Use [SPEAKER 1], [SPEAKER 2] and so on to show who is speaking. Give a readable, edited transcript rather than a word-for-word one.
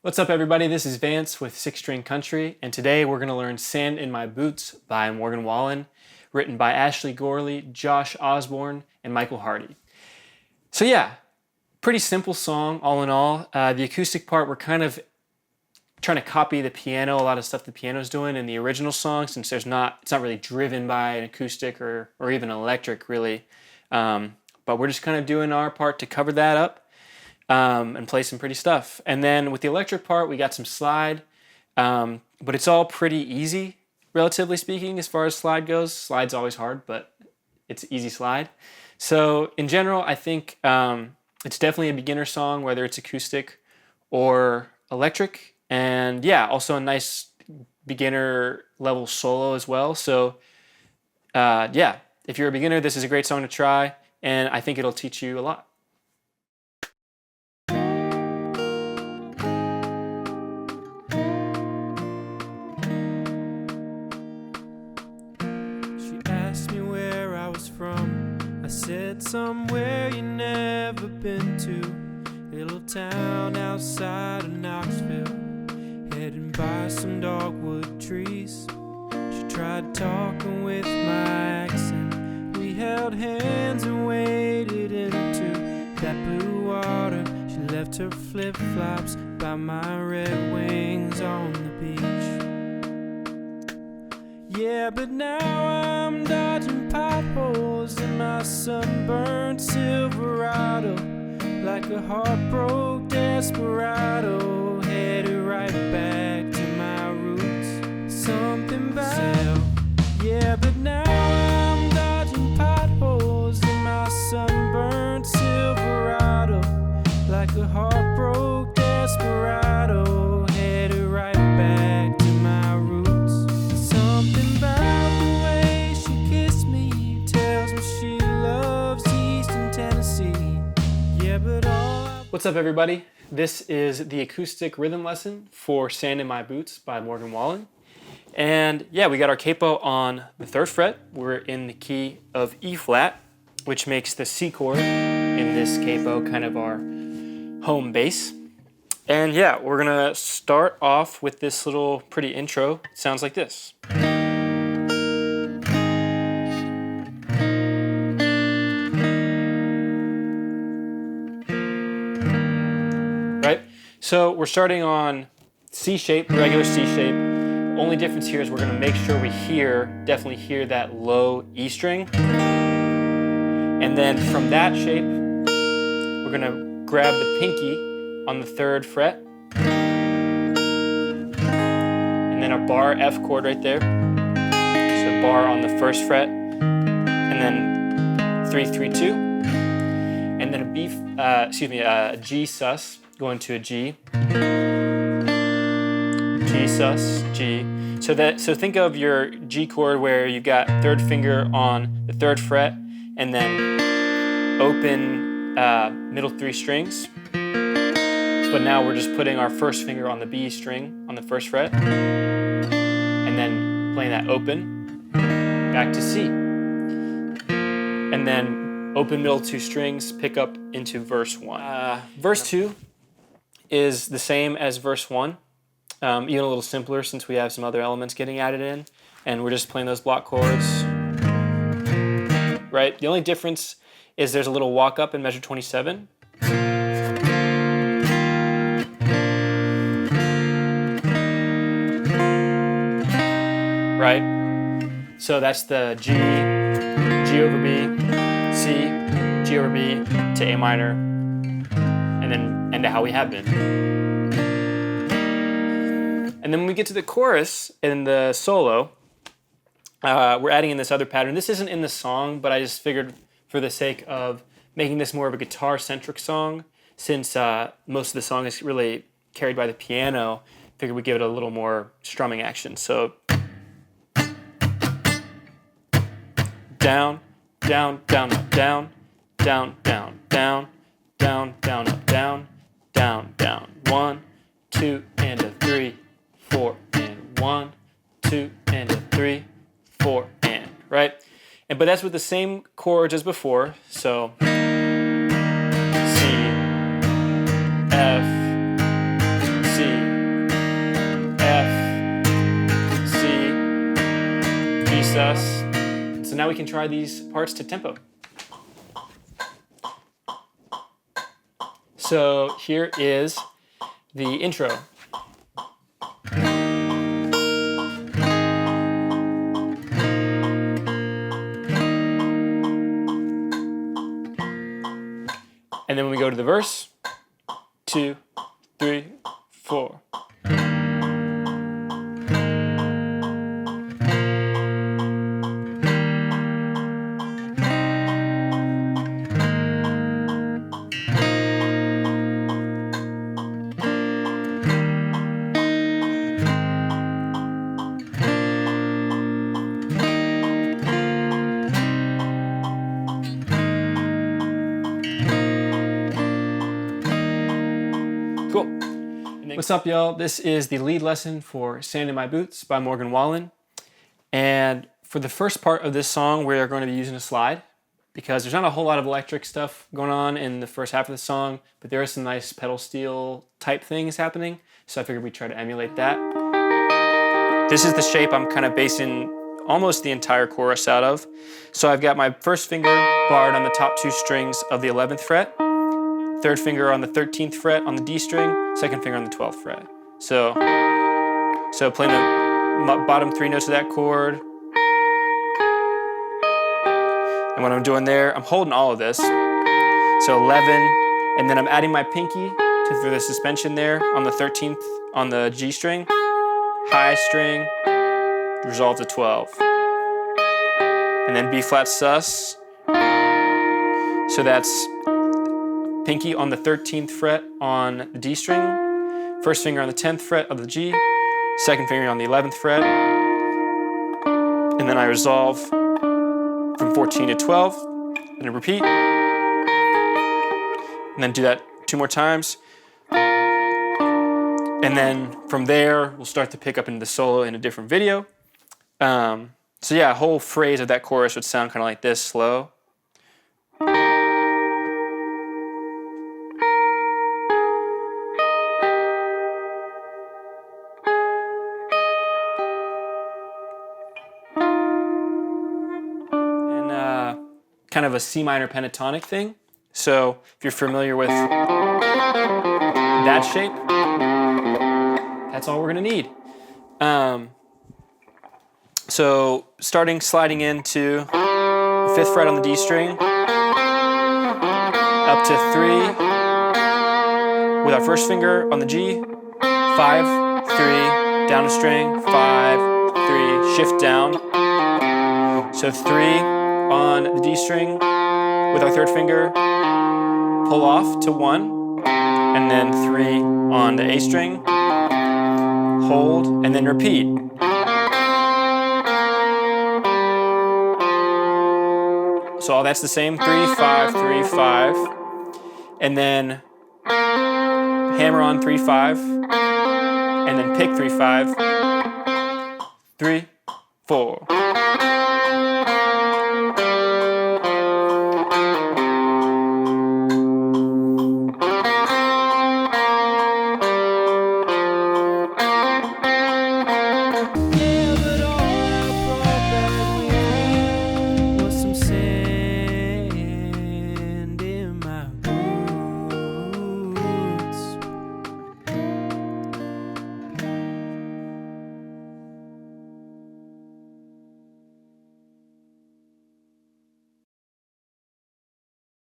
[SPEAKER 1] What's up, everybody? This is Vance with Six String Country, and today we're going to learn Sand in My Boots by Morgan Wallen, written by Ashley Gorley, Josh Osborne, and Michael Hardy. So yeah, pretty simple song all in all. The acoustic part, we're kind of trying to copy the piano, a lot of stuff the piano's doing in the original song, since it's not really driven by an acoustic or even electric really. But we're just kind of doing our part to cover that up. And play some pretty stuff. And then with the electric part, we got some slide, but it's all pretty easy, relatively speaking, as far as slide goes. Slide's always hard, but it's easy slide. So in general, I think it's definitely a beginner song, whether it's acoustic or electric. And yeah, also a nice beginner level solo as well. So yeah, if you're a beginner, this is a great song to try, and I think it'll teach you a lot.
[SPEAKER 2] I said somewhere you never been to, little town outside of Knoxville, heading by some dogwood trees. She tried talking with my accent. We held hands and waded into that blue water. She left her flip-flops by my red wings on the beach. Yeah, but now I'm dodging potholes in my sunburned Silverado, like a heartbroken desperado, headed right back to my roots. Something about yeah, but now I'm dodging potholes in my sunburned Silverado, like a heartbroken desperado, headed right back to my roots. Something about the way she kissed me tells me she loves Eastern Tennessee. Yeah, but
[SPEAKER 1] What's up, everybody? This is the acoustic rhythm lesson for Sand in My Boots by Morgan Wallen. And yeah, we got our capo on the 3rd fret. We're in the key of E flat, which makes the C chord in this capo kind of our home base. And yeah, we're gonna start off with this little pretty intro. It sounds like this. Right? So we're starting on C shape, regular C shape. Only difference here is we're gonna make sure we definitely hear that low E string. And then from that shape, we're gonna grab the pinky on the 3rd fret. And then a bar F chord right there. So bar on the 1st fret. And then 3, 3, 2. And then a G sus going to a G. G sus, G. So think of your G chord where you've got 3rd finger on the 3rd fret and then open middle 3 strings. But now we're just putting our 1st finger on the B string on the 1st fret and then playing that open back to C. And then open middle 2 strings, pick up into verse 1. Verse 2 is the same as verse 1, even a little simpler since we have some other elements getting added in, and we're just playing those block chords. Right? The only difference is there's a little walk up in measure 27. Right? So that's the G, G over B, C, G over B to A minor, and then into how we have been. And then when we get to the chorus in the solo, we're adding in this other pattern. This isn't in the song, but I just figured for the sake of making this more of a guitar-centric song, since most of the song is really carried by the piano, figured we'd give it a little more strumming action. So down, down, down, up, down, down, down, down, down, down, up, down, down, down. 1, 2, and a 3, 4, and 1, 2, and a 3, 4, and, right? But that's with the same chords as before. So C, F, C, now we can try these parts to tempo. So here is the intro. And then when we go to the verse, 2, 3, 4. Cool. What's up, y'all? This is the lead lesson for Sand in My Boots by Morgan Wallen. And for the first part of this song, we are going to be using a slide because there's not a whole lot of electric stuff going on in the first half of the song, but there are some nice pedal steel type things happening. So I figured we'd try to emulate that. This is the shape I'm kind of basing almost the entire chorus out of. So I've got my first finger barred on the top 2 strings of the 11th fret, third finger on the 13th fret on the D string, second finger on the 12th fret. So playing the bottom 3 notes of that chord. And what I'm doing there, I'm holding all of this. So 11, and then I'm adding my pinky for the suspension there on the 13th on the G string, high string, resolve to 12. And then B flat sus. So that's pinky on the 13th fret on the D string, first finger on the 10th fret of the G, second finger on the 11th fret, and then I resolve from 14 to 12, and then repeat, and then do that 2 more times. And then from there, we'll start to pick up into the solo in a different video. So yeah, a whole phrase of that chorus would sound kind of like this, slow. Kind of a C minor pentatonic thing. So if you're familiar with that shape, that's all we're gonna need. So sliding into the 5th fret on the D string, up to 3, with our first finger on the G, 5, 3, down a string, 5, 3, shift down. So 3, on the D string with our third finger, pull off to 1, and then 3 on the A string, hold, and then repeat. So all that's the same, 3, 5, 3, 5, and then hammer on 3, 5, and then pick 3, 5, 3, 4.